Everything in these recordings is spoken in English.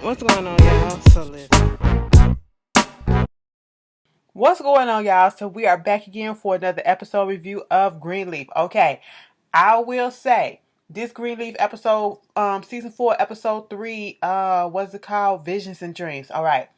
What's going on, y'all? So listen. What's going on, y'all? So we are back again for another episode review of Greenleaf. Okay, I will say this Greenleaf episode, season 4, episode 3, what's it called? Visions and Dreams. All right.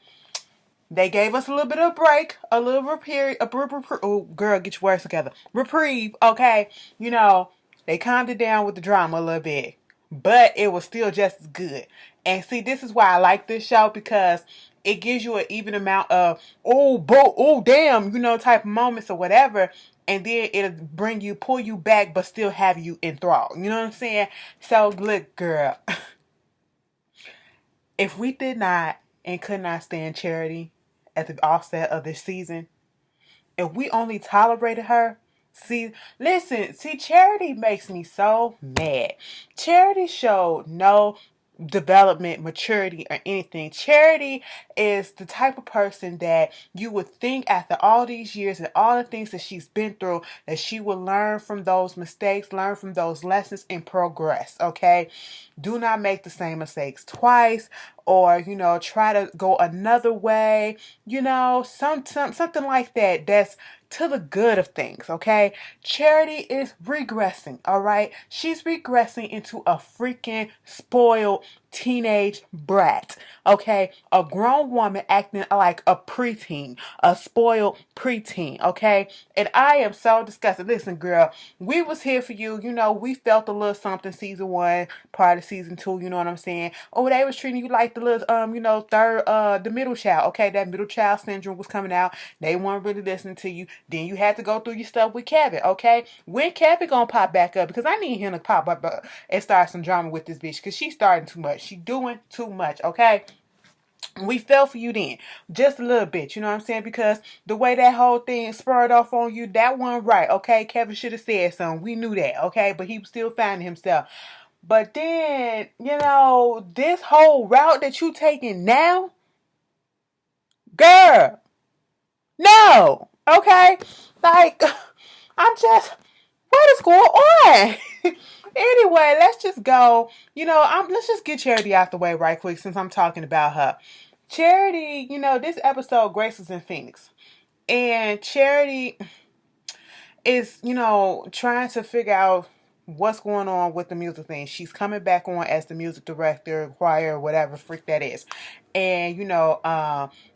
They gave us a little bit of a break, a little reprieve. Oh, girl, get your words together. Reprieve, okay? You know, they calmed it down with the drama a little bit, but it was still just as good. And see, this is why I like this show because it gives you an even amount of oh damn, type of moments or whatever, and then it'll pull you back, but still have you enthralled. You know what I'm saying? So look, girl, if we did not and could not stand Charity at the offset of this season, if we only tolerated her, see, Charity makes me so mad. Charity showed no development, maturity, or anything. Charity is the type of person that you would think after all these years and all the things that she's been through that she will learn from those mistakes, learn from those lessons, and progress. Okay, do not make the same mistakes twice, or try to go another way. Something like that. That's to the good of things, okay? Charity is regressing, all right? She's regressing into a freaking spoiled teenage brat, okay? A grown woman acting like a preteen, a spoiled preteen, okay? And I am so disgusted. Listen, girl, we was here for you. We felt a little something season 1, part of season 2, you know what I'm saying? Oh, they was treating you like the little, third, the middle child, okay? That middle child syndrome was coming out. They weren't really listening to you. Then you had to go through your stuff with Kevin, okay? When Kevin gonna pop back up? Because I need him to pop up and start some drama with this bitch. Because she's starting too much. She doing too much, okay? We fell for you then. Just a little bit, you know what I'm saying? Because the way that whole thing spurred off on you, that wasn't right, okay? Kevin should have said something. We knew that, okay? But he was still finding himself. But then, this whole route that you taking now, girl, no, okay? Like, I'm just, what is going on? Anyway, let's just go. Let's just get Charity out the way right quick since I'm talking about her. Charity, this episode, Grace was in Phoenix. And Charity is, trying to figure out what's going on with the music thing. She's coming back on as the music director, choir, whatever freak that is. And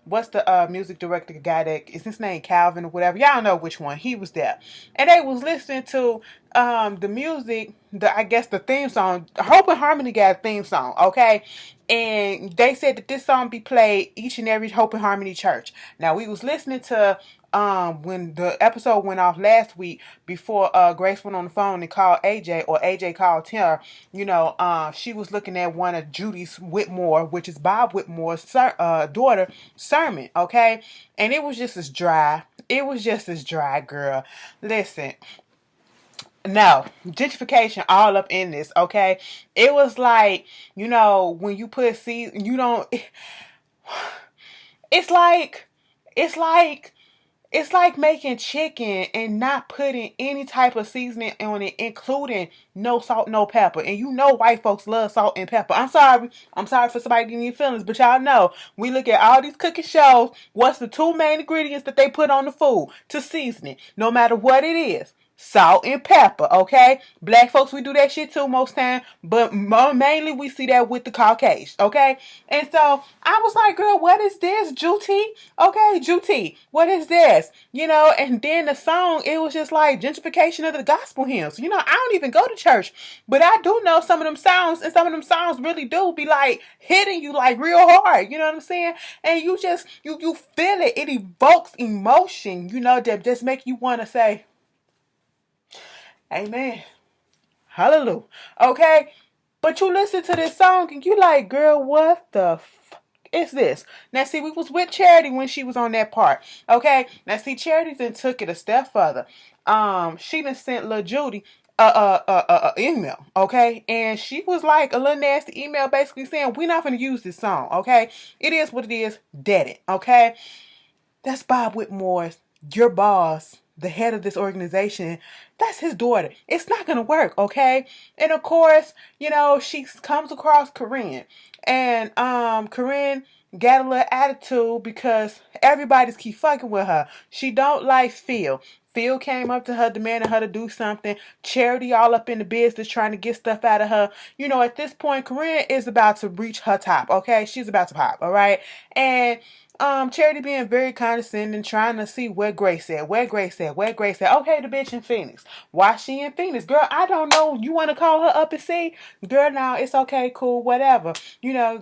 what's the music director guy that is his name, Calvin or whatever? Y'all know which one. He was there. And they was listening to the music, I guess the theme song. Hope and Harmony got a theme song, okay? And they said that this song be played each and every Hope and Harmony church. Now we was listening to when the episode went off last week before Grace went on the phone and called AJ, or AJ called her. She was looking at one of Judy's Whitmore, which is Bob Whitmore's daughter, sermon, okay? And it was just as dry. It was just as dry, girl. Listen, no, gentrification all up in this, okay? It was like, when you put seed, you don't, it's like, it's like, it's like making chicken and not putting any type of seasoning on it, including no salt, no pepper. And white folks love salt and pepper. I'm sorry. I'm sorry for somebody getting your feelings, but y'all know, we look at all these cooking shows, what's the two main ingredients that they put on the food to season it, no matter what it is? Salt and pepper, okay? Black folks, we do that shit too most time, but mainly we see that with the Caucasians, okay? And so I was like, girl, what is this? Juti? Okay, Juti, what is this? And then the song, it was just like gentrification of the gospel hymns. I don't even go to church, but I do know some of them songs, and some of them songs really do be like hitting you like real hard, you know what I'm saying? And you just, you feel it. It evokes emotion, that just make you want to say, amen. Hallelujah. Okay? But you listen to this song and you like, girl, what the fuck is this? Now, see, we was with Charity when she was on that part. Okay? Now, see, Charity then took it a step further. She done sent Lil Judy email, okay? And she was like a little nasty email basically saying, we're not going to use this song, okay? It is what it is. Dead it, okay? That's Bob Whitmore's, your boss, the head of this organization, That's his daughter. It's not gonna work, okay? And of course, she comes across Corinne, and Corinne got a little attitude because everybody's keep fucking with her. She don't like Phil. Phil came up to her demanding her to do something. Charity all up in the business trying to get stuff out of her. At this point, Corinne is about to reach her top, okay? She's about to pop, all right? And Charity being very condescending, trying to see where Grace at. Where Grace at. Okay, the bitch in Phoenix. Why she in Phoenix? Girl, I don't know. You want to call her up and see? Girl, no, it's okay, cool, whatever.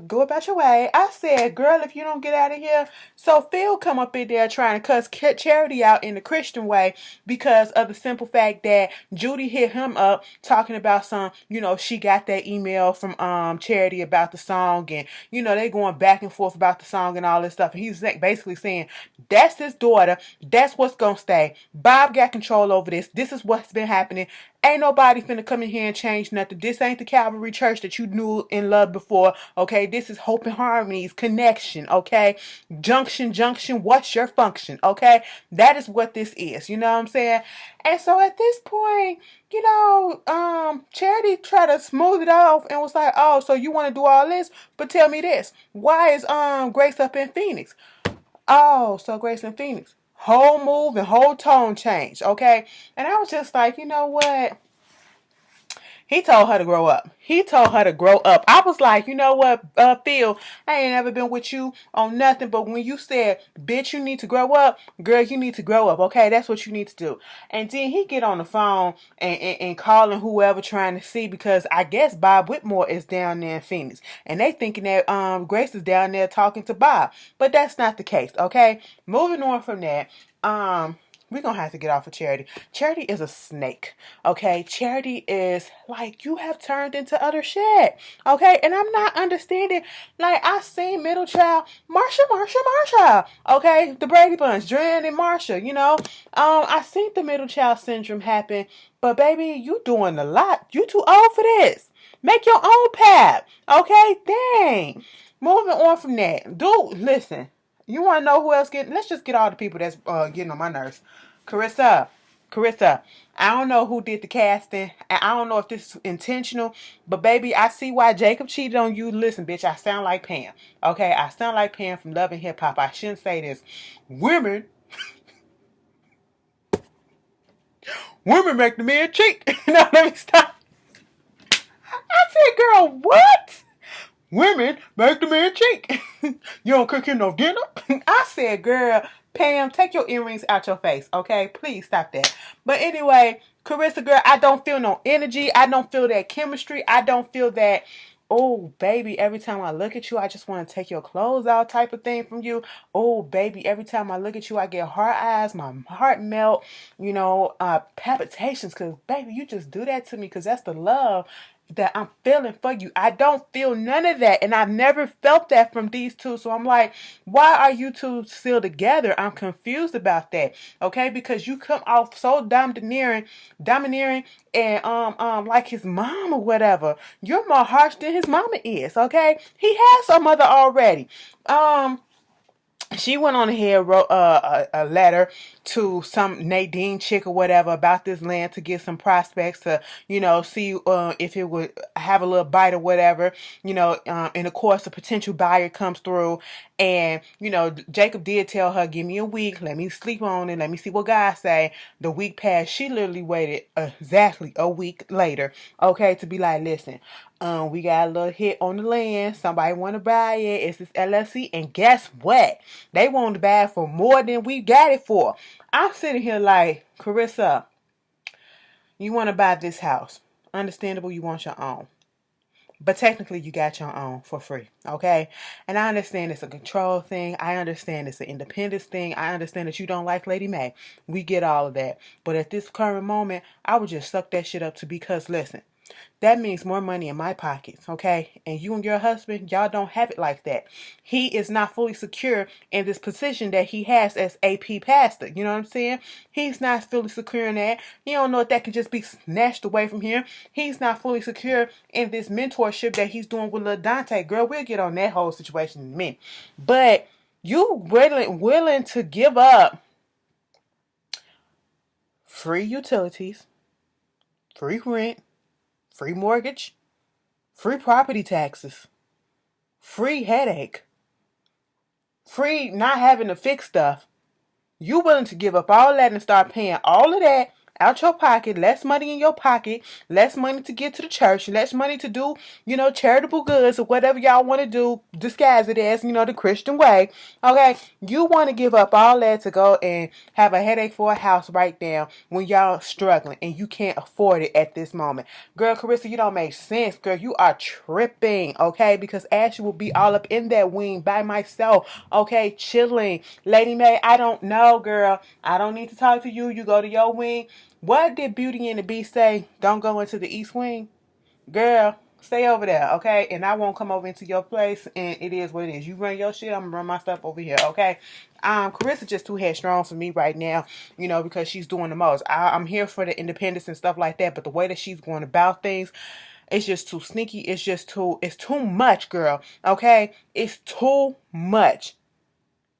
Go about your way. I said, girl, if you don't get out of here. So Phil come up in there trying to cuss Charity out in the Christian way because of the simple fact that Judy hit him up talking about she got that email from Charity about the song, and they going back and forth about the song and all this stuff. And he's basically saying, that's his daughter. That's what's going to stay. Bob got control over this. This is what's been happening. Ain't nobody finna come in here and change nothing. This ain't the Calvary Church that you knew and loved before, okay? This is Hope and Harmony's connection, okay? Junction, what's your function, okay? That is what this is, you know what I'm saying? And so at this point, Charity tried to smooth it off and was like, oh, so you want to do all this? But tell me this, why is Grace up in Phoenix? Oh, so Grace in Phoenix. Whole move and whole tone change, okay? And I was just like, you know what? He told her to grow up. I was like, you know what, Phil, I ain't never been with you on nothing, but when you said, bitch, you need to grow up, girl, you need to grow up, okay? That's what you need to do. And then he get on the phone and calling whoever trying to see, because I guess Bob Whitmore is down there in Phoenix. And they thinking that Grace is down there talking to Bob. But that's not the case, okay? Moving on from that, we're going to have to get off of Charity. Charity is a snake, okay? Charity is like, you have turned into other shit, okay? And I'm not understanding. Like, I seen middle child, Marsha, okay? The Brady Bunch, Dren and Marsha, I seen the middle child syndrome happen. But, baby, you doing a lot. You too old for this. Make your own path, okay? Dang. Moving on from that. Dude, listen. You want to know who else let's just get all the people that's getting on my nerves. Carissa, I don't know who did the casting, and I don't know if this is intentional, but baby, I see why Jacob cheated on you. Listen, bitch, I sound like Pam. Okay, I sound like Pam from Love and Hip Hop. I shouldn't say this. Women make the man cheat. Now, let me stop. I said, girl, what? Women make the man cheat. You don't cook him no dinner? I said, girl, Pam, take your earrings out your face, okay? Please stop that. But anyway, Carissa, girl, I don't feel no energy. I don't feel that chemistry. I don't feel that, oh, baby, every time I look at you, I just want to take your clothes out type of thing from you. Oh, baby, every time I look at you, I get heart eyes. My heart melt, palpitations, because, baby, you just do that to me because that's the love that I'm feeling for you. I don't feel none of that, and I've never felt that from these two. So I'm like, why are you two still together? I'm confused about that. Okay, because you come off so domineering, and like his mom or whatever. You're more harsh than his mama is. Okay, he has a mother already. She went on ahead and wrote a letter to some Nadine chick or whatever about this land to get some prospects to, see if it would have a little bite or whatever, and of course a potential buyer comes through, and, Jacob did tell her, give me a week, let me sleep on it, let me see what God say. The week passed. She literally waited exactly a week later, okay, to be like, listen, we got a little hit on the land. Somebody want to buy it. It's this LLC. And guess what? They want to buy it for more than we got it for. I'm sitting here like, Carissa, you want to buy this house. Understandable, you want your own. But technically, you got your own for free, okay? And I understand it's a control thing. I understand it's an independence thing. I understand that you don't like Lady Mae. We get all of that. But at this current moment, I would just suck that shit up because, listen, that means more money in my pockets, okay? And you and your husband, y'all don't have it like that. He is not fully secure in this position that he has as AP pastor. You know what I'm saying? He's not fully secure in that. He don't know if that can just be snatched away from him. He's not fully secure in this mentorship that he's doing with Lil Dante. Girl, we'll get on that whole situation in a minute. But you willing to give up free utilities, free rent, free mortgage, free property taxes, free headache, free not having to fix stuff. You willing to give up all that and start paying all of that out your pocket, less money in your pocket, less money to get to the church, less money to do, charitable goods or whatever y'all want to do, disguise it as, the Christian way. Okay, you want to give up all that to go and have a headache for a house right now when y'all struggling and you can't afford it at this moment. Girl, Carissa, you don't make sense. Girl, you are tripping, okay? Because Ashley will be all up in that wing by myself, okay, chilling. Lady May, I don't know, girl. I don't need to talk to you. You go to your wing. What did Beauty and the Beast say? Don't go into the East Wing? Girl, stay over there, okay? And I won't come over into your place, and it is what it is. You run your shit, I'm gonna run my stuff over here, okay? Carissa just too headstrong for me right now, because she's doing the most. I'm here for the independence and stuff like that, but the way that she's going about things, it's just too sneaky. It's too much, girl, okay? It's too much.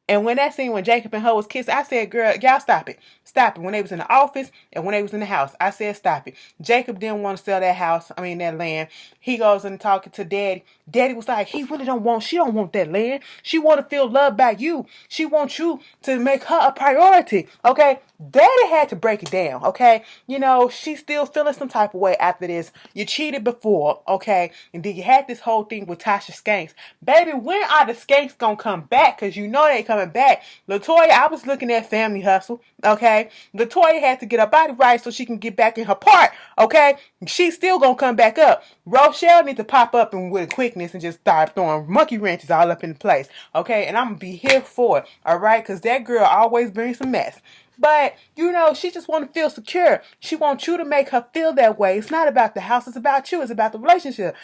And when that scene when Jacob and her was kissing, I said, girl, y'all stop it. Stop it. When they was in the office and when they was in the house, I said, stop it. Jacob didn't want to sell that land. He goes and talking to Daddy. Daddy was like, she don't want that land. She want to feel loved by you. She wants you to make her a priority. Okay. Daddy had to break it down. Okay. She's still feeling some type of way after this. You cheated before. Okay. And then you had this whole thing with Tasha Skanks. Baby, when are the Skanks gonna come back? Because they coming back. Latoya, I was looking at Family Hustle. Okay. Latoya had to get her body right so she can get back in her part. Okay. She's still gonna come back up. Rochelle needs to pop up and with quickness and just start throwing monkey wrenches all up in the place. Okay. And I'm gonna be here for it. All right. Because that girl always brings some mess. But, she just want to feel secure. She wants you to make her feel that way. It's not about the house. It's about you. It's about the relationship.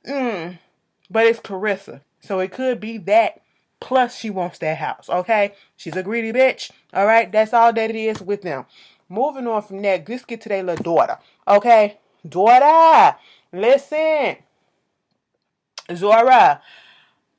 But it's Carissa. So it could be that. Plus, she wants that house. Okay? She's a greedy bitch. All right? That's all that it is with them. Moving on from that, let's get to their little daughter. Okay? Daughter, listen. Zora,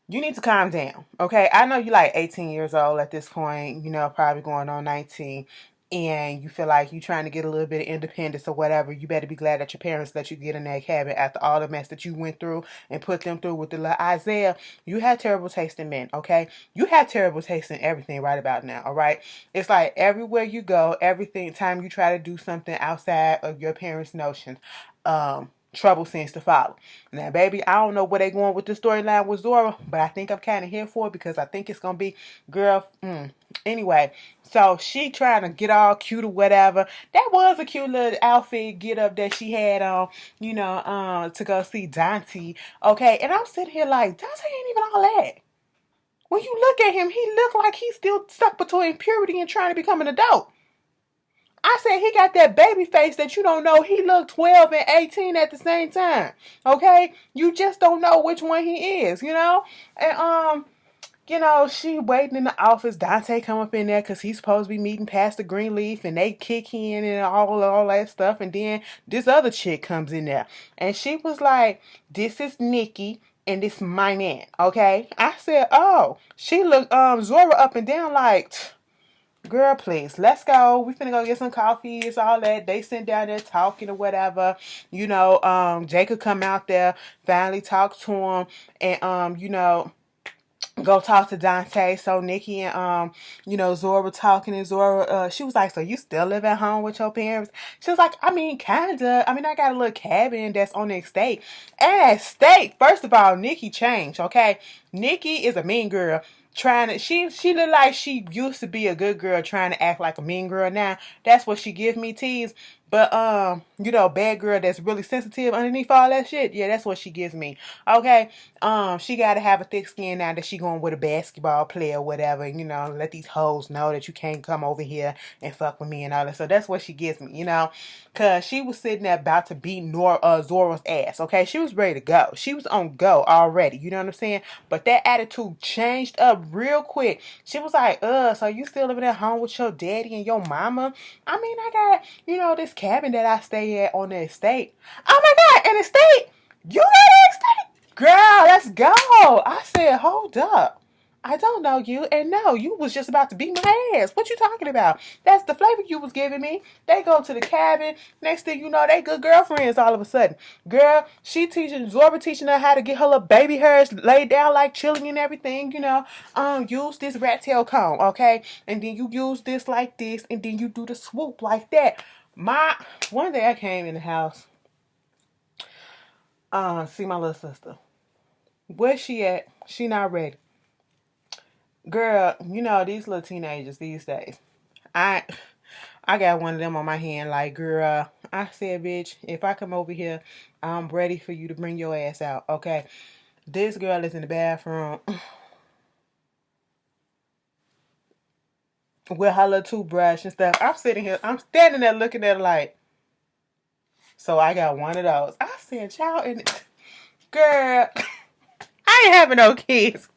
you need to calm down, okay? I know you're like 18 years old at this point, probably going on 19, and you feel like you're trying to get a little bit of independence or whatever. You better be glad that your parents let you get in that cabin after all the mess that you went through and put them through with the little Isaiah. You had terrible taste in men, okay? You have terrible taste in everything right about now, all right? It's like everywhere you go, time you try to do something outside of your parents' notions, trouble seems to follow. Now, baby, I don't know where they're going with the storyline with Zora, but I think I'm kind of here for it because I think it's going to be, girl, Anyway, so she trying to get all cute or whatever. That was a cute little outfit get up that she had on, to go see Dante. Okay, and I'm sitting here like, Dante ain't even all that. When you look at him, he look like he's still stuck between puberty and trying to become an adult. I said he got that baby face that you don't know. He looked 12 and 18 at the same time. Okay? You just don't know which one he is, And, she waiting in the office. Dante come up in there because he's supposed to be meeting Pastor Greenleaf and they kick in and all that stuff. And then this other chick comes in there. And she was like, this is Nikki and this is my man. Okay? I said, oh. She looked Zora up and down like... Girl, please, let's go. We finna go get some coffee. It's all that. They sit down there talking or whatever. Jacob come out there, finally talk to him, and go talk to Dante. So Nikki and Zora talking, and Zora, she was like, so you still live at home with your parents? She was like, I mean, kinda. I mean, I got a little cabin that's on the estate. And estate, first of all, Nikki changed, okay? Nikki is a mean girl. She look like she used to be a good girl trying to act like a mean girl now. That's what she gives me tease. But, bad girl that's really sensitive underneath all that shit. Yeah, that's what she gives me. Okay. She got to have a thick skin now that she going with a basketball player or whatever. Let these hoes know that you can't come over here and fuck with me and all that. So that's what she gives me, Because she was sitting there about to beat Zora's ass, okay? She was ready to go. She was on go already, you know what I'm saying? But that attitude changed up real quick. She was like, so you still living at home with your daddy and your mama? I mean, I got, this cabin that I stay at on the estate. Oh my God, an estate? You got an estate? Girl, let's go. I said, hold up. I don't know you. And no, you was just about to beat my ass. What you talking about? That's the flavor you was giving me. They go to the cabin. Next thing you know, they good girlfriends all of a sudden. Girl, Zora teaching her how to get her little baby hairs laid down like chilling and everything, use this rat tail comb, okay? And then you use this like this, and then you do the swoop like that. One day I came in the house, see my little sister. Where's she at? She not ready. Girl, these little teenagers these days. I I got one of them on my hand like, girl, I said, bitch, if I come over here, I'm ready for you to bring your ass out, okay? This girl is in the bathroom with her little toothbrush and stuff. I'm sitting here, I'm standing there looking at her like, so I got one of those. I said, child, and girl, I ain't having no kids.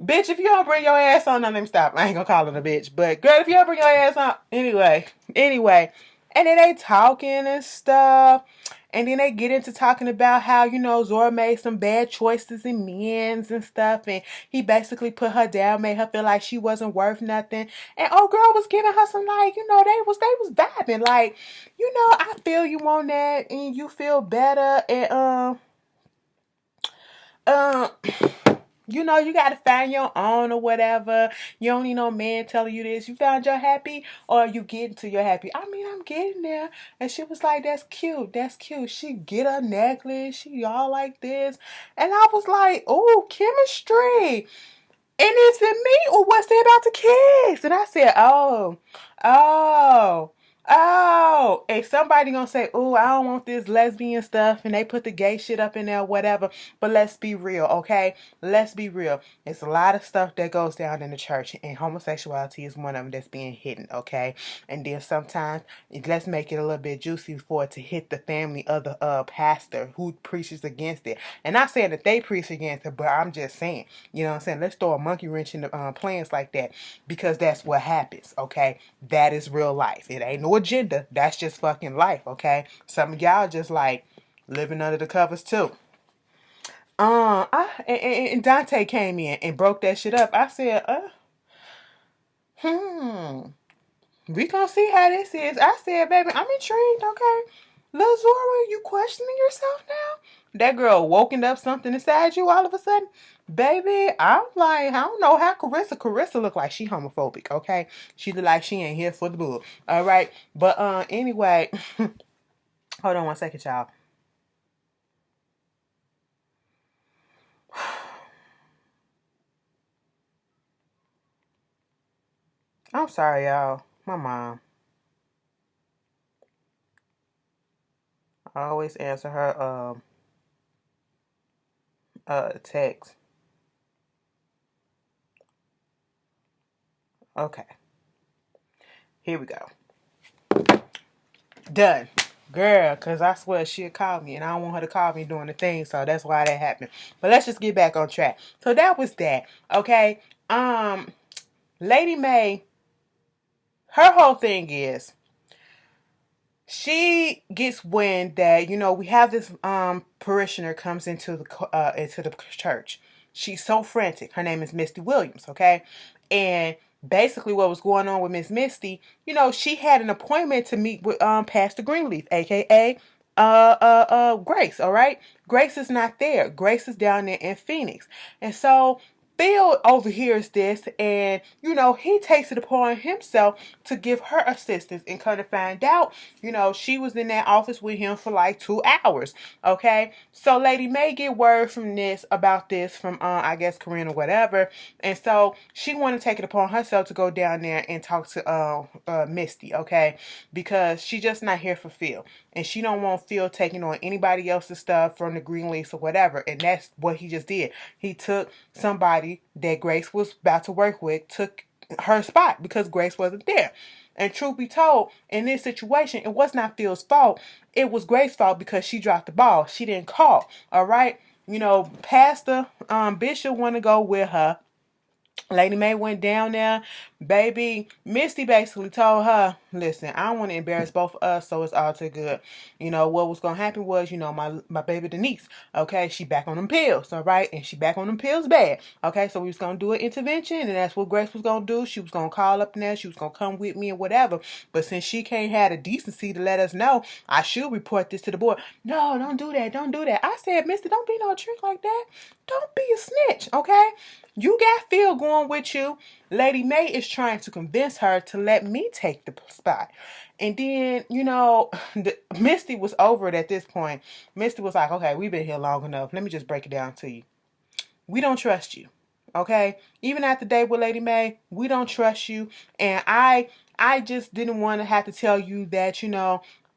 Bitch, if you don't bring your ass on, now let me stop. I ain't gonna call it a bitch. But girl, if you don't bring your ass on, anyway. And then they talking and stuff. And then they get into talking about how, Zora made some bad choices in men's and stuff. And he basically put her down, made her feel like she wasn't worth nothing. And old girl was giving her some like, they was vibing. Like, I feel you on that and you feel better. And you got to find your own or whatever. You don't need no man telling you this. You found your happy or you getting to your happy. I mean, I'm getting there. And she was like, that's cute. That's cute. She get a necklace. She all like this. And I was like, oh, chemistry. And is it me or was they about to kiss? And I said, oh, and somebody gonna say, oh, I don't want this lesbian stuff, and they put the gay shit up in there, whatever. But let's be real, okay? Let's be real. It's a lot of stuff that goes down in the church, and homosexuality is one of them that's being hidden, okay? And then sometimes, let's make it a little bit juicy for it to hit the family of the pastor who preaches against it. And not saying that they preach against it, but I'm just saying, you know what I'm saying? Let's throw a monkey wrench in the plans like that, because that's what happens, okay? That is real life. It ain't no agenda. That's just fucking life, okay? Some of y'all just like living under the covers too. And Dante came in and broke that shit up. I said, we gonna see how this is. I said, baby, I'm intrigued, okay? Lil Zora, you questioning yourself now? That girl woken up something inside you all of a sudden? Baby, I'm like, I don't know how Carissa look like she homophobic, okay? She look like she ain't here for the bull. All right. But anyway, hold on one second, y'all. I'm sorry, y'all. My mom. I always answer her text. Okay. Here we go. Done. Girl, because I swear she'll call me and I don't want her to call me doing the thing, so that's why that happened. But let's just get back on track. So that was that. Okay. Lady Mae, her whole thing is she gets wind that, we have this parishioner comes into the church. She's so frantic. Her name is Misty Williams, okay? And basically what was going on with Miss Misty, she had an appointment to meet with Pastor Greenleaf, aka Grace, all right? Grace is not there. Grace is down there in Phoenix. And so Phil overhears this and, he takes it upon himself to give her assistance and kind of find out, she was in that office with him for like 2 hours. Okay. So Lady Mae get word from this from, I guess, Corinne or whatever. And so she wanted to take it upon herself to go down there and talk to Misty. Okay. Because she just not here for Phil. And she don't want Phil taking on anybody else's stuff from the Greenleaf or whatever. And that's what he just did. He took somebody that Grace was about to work with, took her spot because Grace wasn't there. And truth be told, in this situation, it was not Phil's fault. It was Grace's fault because she dropped the ball. She didn't call. All right. Pastor Bishop want to go with her. Lady Mae went down there, Baby, Misty basically told her, listen, I don't want to embarrass both of us, so it's all too good. You know, what was going to happen was, my baby Denise, okay, she back on them pills, all right? And she back on them pills bad, okay? So we was going to do an intervention, and that's what Grace was going to do. She was going to call up in there. She was going to come with me or whatever. But since she can't have the decency to let us know, I should report this to the board. No, don't do that. Don't do that. I said, Misty, don't be no trick like that. Don't be a snitch, okay? You got Phil going with you. Lady May is trying to convince her to let me take the spot. And then, Misty was over it at this point. Misty was like, okay, we've been here long enough. Let me just break it down to you. We don't trust you. Okay? Even at the day with Lady May, we don't trust you. And I just didn't want to have to tell you that,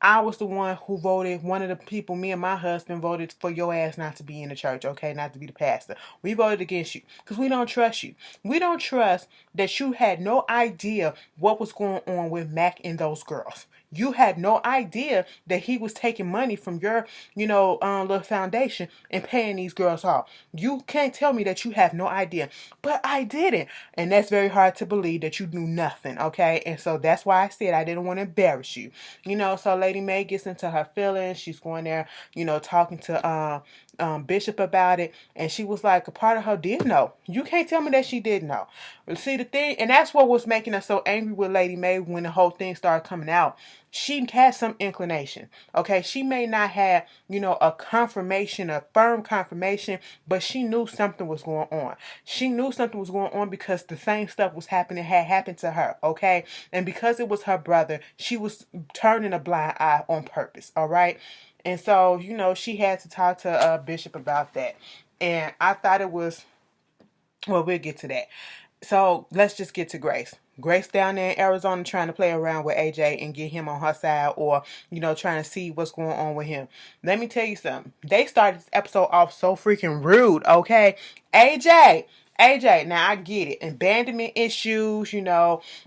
I was the one who voted, one of the people, me and my husband voted for your ass not to be in the church, okay? Not to be the pastor. We voted against you because we don't trust you. We don't trust that you had no idea what was going on with Mac and those girls. You had no idea that he was taking money from your, little foundation and paying these girls off. You can't tell me that you have no idea. But I didn't. And that's very hard to believe that you knew nothing, okay? And so that's why I said I didn't want to embarrass you. So Lady May gets into her feelings. She's going there, talking to Bishop about it. And she was like, a part of her did know. You can't tell me that she did know. See, the thing, and that's what was making us so angry with Lady May when the whole thing started coming out. She had some inclination, okay? She may not have, a confirmation, a firm confirmation, but she knew something was going on. She knew something was going on because the same stuff had happened to her, okay? And because it was her brother, she was turning a blind eye on purpose, all right? And so, she had to talk to Bishop about that. And I thought it was, well, we'll get to that. So let's just get to Grace. Grace down there in Arizona trying to play around with AJ and get him on her side, or, trying to see what's going on with him. Let me tell you something. They started this episode off so freaking rude, okay? AJ, now I get it. Abandonment issues,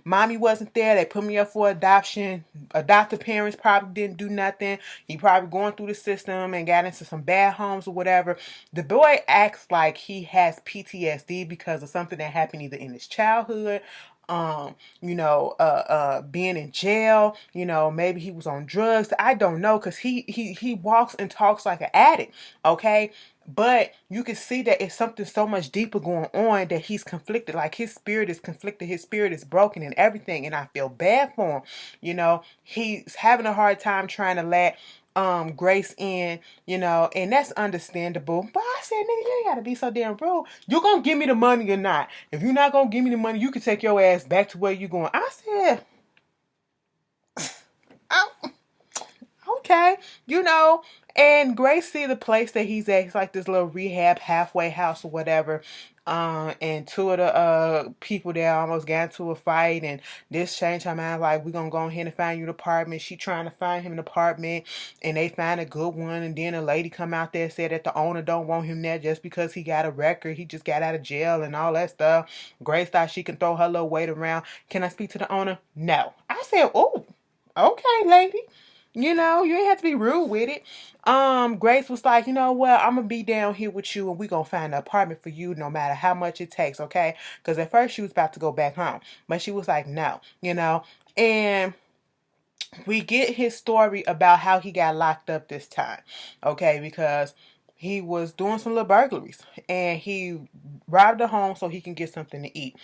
mommy wasn't there. They put me up for adoption. Adoptive parents probably didn't do nothing. He probably going through the system and got into some bad homes or whatever. The boy acts like he has PTSD because of something that happened either in his childhood, being in jail, maybe he was on drugs. I don't know, because he walks and talks like an addict, okay? But you can see that it's something so much deeper going on, that he's conflicted. Like, his spirit is conflicted. His spirit is broken and everything. And I feel bad for him. He's having a hard time trying to let Grace in, and that's understandable. But I said, nigga, you ain't gotta be so damn rude. You gonna give me the money or not? If you're not gonna give me the money, you can take your ass back to where you going. I said, oh, okay, and Grace see the place that he's at. It's like this little rehab halfway house or whatever. And two of the people there almost got into a fight, and this changed her mind. Like, we're gonna go ahead and find you an apartment. She trying to find him an apartment, and they find a good one. And then a lady come out there and said that the owner don't want him there just because he got a record. He just got out of jail and all that stuff. Grace thought she can throw her little weight around. Can I speak to the owner? No. I said, oh, okay, lady. You ain't have to be rude with it. Grace was like, you know what? I'm gonna be down here with you, and we gonna find an apartment for you no matter how much it takes, okay? Because at first she was about to go back home, but she was like, no, and we get his story about how he got locked up this time, okay? Because he was doing some little burglaries, and he robbed a home so he can get something to eat.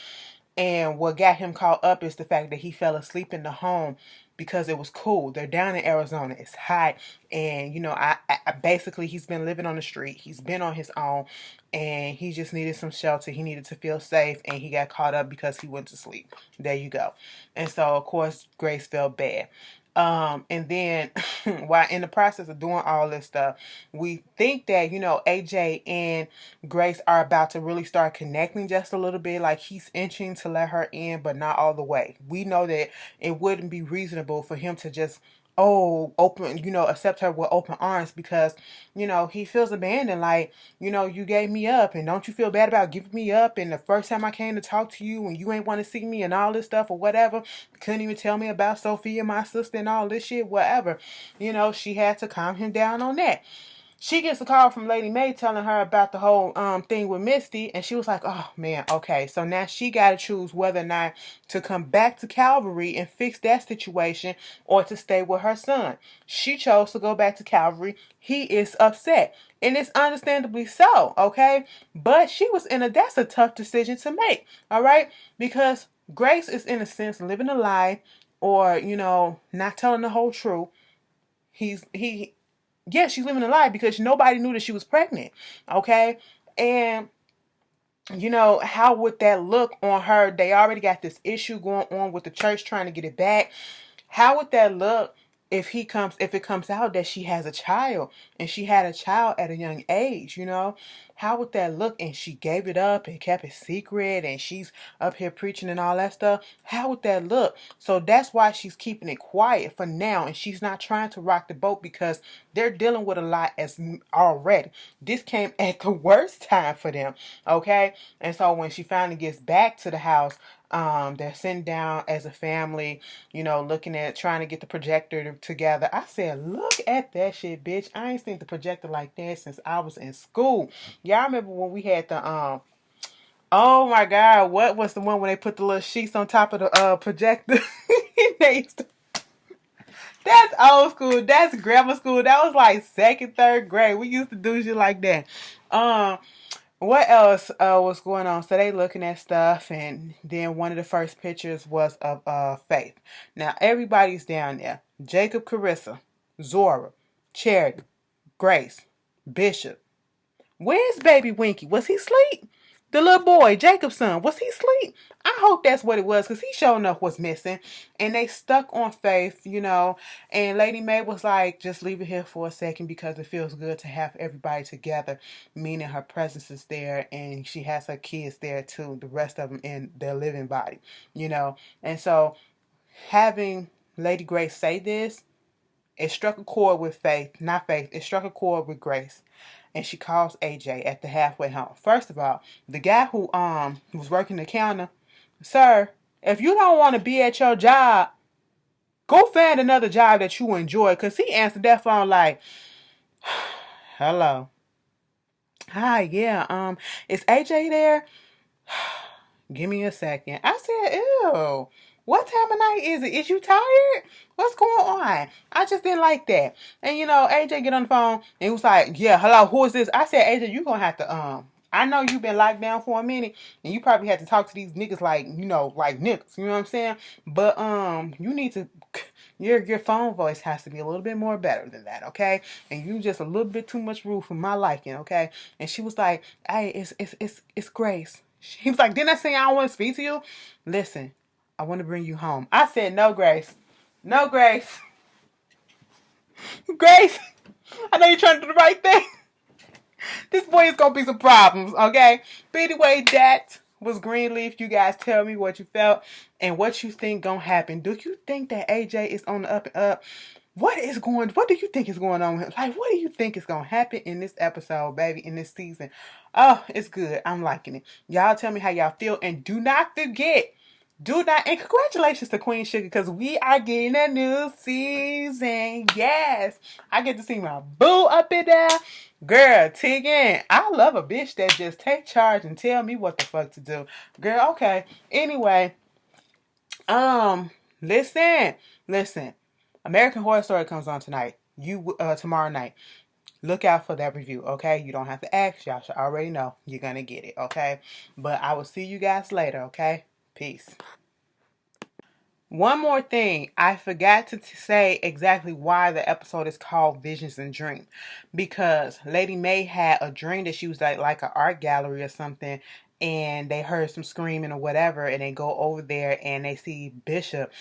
And what got him caught up is the fact that he fell asleep in the home because it was cool. They're down in Arizona. It's hot. And, I basically, he's been living on the street. He's been on his own. And he just needed some shelter. He needed to feel safe. And he got caught up because he went to sleep. There you go. And so, of course, Grace felt bad. And then while in the process of doing all this stuff, we think that, AJ and Grace are about to really start connecting just a little bit. Like, he's inching to let her in, but not all the way. We know that it wouldn't be reasonable for him to just accept her with open arms, because, he feels abandoned. Like, you gave me up, and don't you feel bad about giving me up? And the first time I came to talk to you, and you ain't want to see me and all this stuff or whatever, couldn't even tell me about Sophia, my sister, and all this shit, whatever. She had to calm him down on that. she gets a call from Lady May telling her about the whole thing with Misty, and she was like, oh man, okay, so now she got to choose whether or not to come back to Calvary and fix that situation or to stay with her son. She chose to go back to Calvary. He is upset, and it's understandably so, okay, but that's a tough decision to make, all right, because Grace is, in a sense, living a lie, or not telling the whole truth. Yes, she's living a lie because nobody knew that she was pregnant. Okay. And how would that look on her? They already got this issue going on with the church trying to get it back. How would that look if it comes out that she has a child and she had a child at a young age, How would that look? And she gave it up and kept it secret, and she's up here preaching and all that stuff. How would that look? So that's why she's keeping it quiet for now, and she's not trying to rock the boat because they're dealing with a lot as already. This came at the worst time for them, okay? And so when she finally gets back to the house, they're sitting down as a family, looking at trying to get the projector together. I said, look at that shit, bitch. I ain't seen the projector like that since I was in school. Y'all remember when we had the oh my god, what was the one when they put the little sheets on top of the projector? That's old school. That's grammar school. That was like second, third grade. We used to do shit like that. What else was going on? So they looking at stuff, and then one of the first pictures was of Faith. Now everybody's down there. Jacob, Carissa, Zora, Charity, Grace, Bishop. Where's baby Winky? Was he asleep? The little boy, Jacob's son, was he asleep? I hope that's what it was, because he sure enough was missing. And they stuck on Faith, and Lady May was like, just leave it here for a second because it feels good to have everybody together, meaning her presence is there and she has her kids there too, the rest of them in their living body, And so having Lady Grace say this, it struck a chord with Faith, not Faith, it struck a chord with Grace. And she calls AJ at the halfway home. First of all, the guy who was working the counter, sir, if you don't want to be at your job, go find another job that you enjoy. Because he answered that phone like, hello. Hi, yeah, is AJ there? Give me a second. I said, ew. What time of night is it? Is you tired? What's going on? I just didn't like that. And AJ get on the phone and he was like, yeah, hello, who is this? I said, AJ, you gonna have to I know you've been locked down for a minute and you probably had to talk to these niggas like niggas, you know what I'm saying? But you need to your phone voice has to be a little bit more better than that, okay? And you just a little bit too much rude for my liking, okay? And she was like, hey, it's Grace. He was like, didn't I say I don't want to speak to you? Listen, I want to bring you home. I said, no, Grace. No, Grace. Grace, I know you're trying to do the right thing. This boy is going to be some problems, okay? But anyway, that was Greenleaf. You guys tell me what you felt and what you think going to happen. Do you think that AJ is on the up and up? What do you think is going on? Like, what do you think is going to happen in this episode, baby, in this season? Oh, it's good. I'm liking it. Y'all tell me how y'all feel. And do not forget, and congratulations to Queen Sugar, because we are getting a new season. Yes. I get to see my boo up in there. Girl, Tegan, I love a bitch that just take charge and tell me what the fuck to do. Girl, okay. Anyway, listen. American Horror Story comes on tonight. Tomorrow night. Look out for that review, okay? You don't have to ask. Y'all should already know. You're going to get it, okay? But I will see you guys later, okay? Peace. One more thing. I forgot to say exactly why the episode is called Visions and Dreams. Because Lady May had a dream that she was like an art gallery or something. And they heard some screaming or whatever, and they go over there and they see Bishop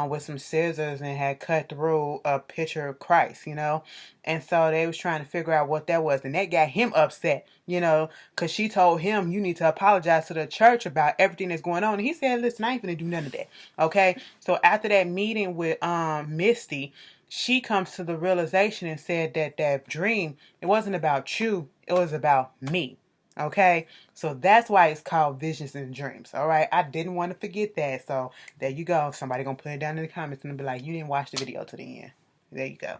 with some scissors and had cut through a picture of Christ, and so they was trying to figure out what that was, and that got him upset, because she told him, you need to apologize to the church about everything that's going on, and he said, listen, I ain't gonna do none of that, okay? So after that meeting with Misty, she comes to the realization and said that dream, it wasn't about you, it was about me. Okay, so that's why it's called Visions and Dreams. All right, I didn't want to forget that. So there you go. Somebody gonna put it down in the comments and be like, you didn't watch the video to the end. There you go.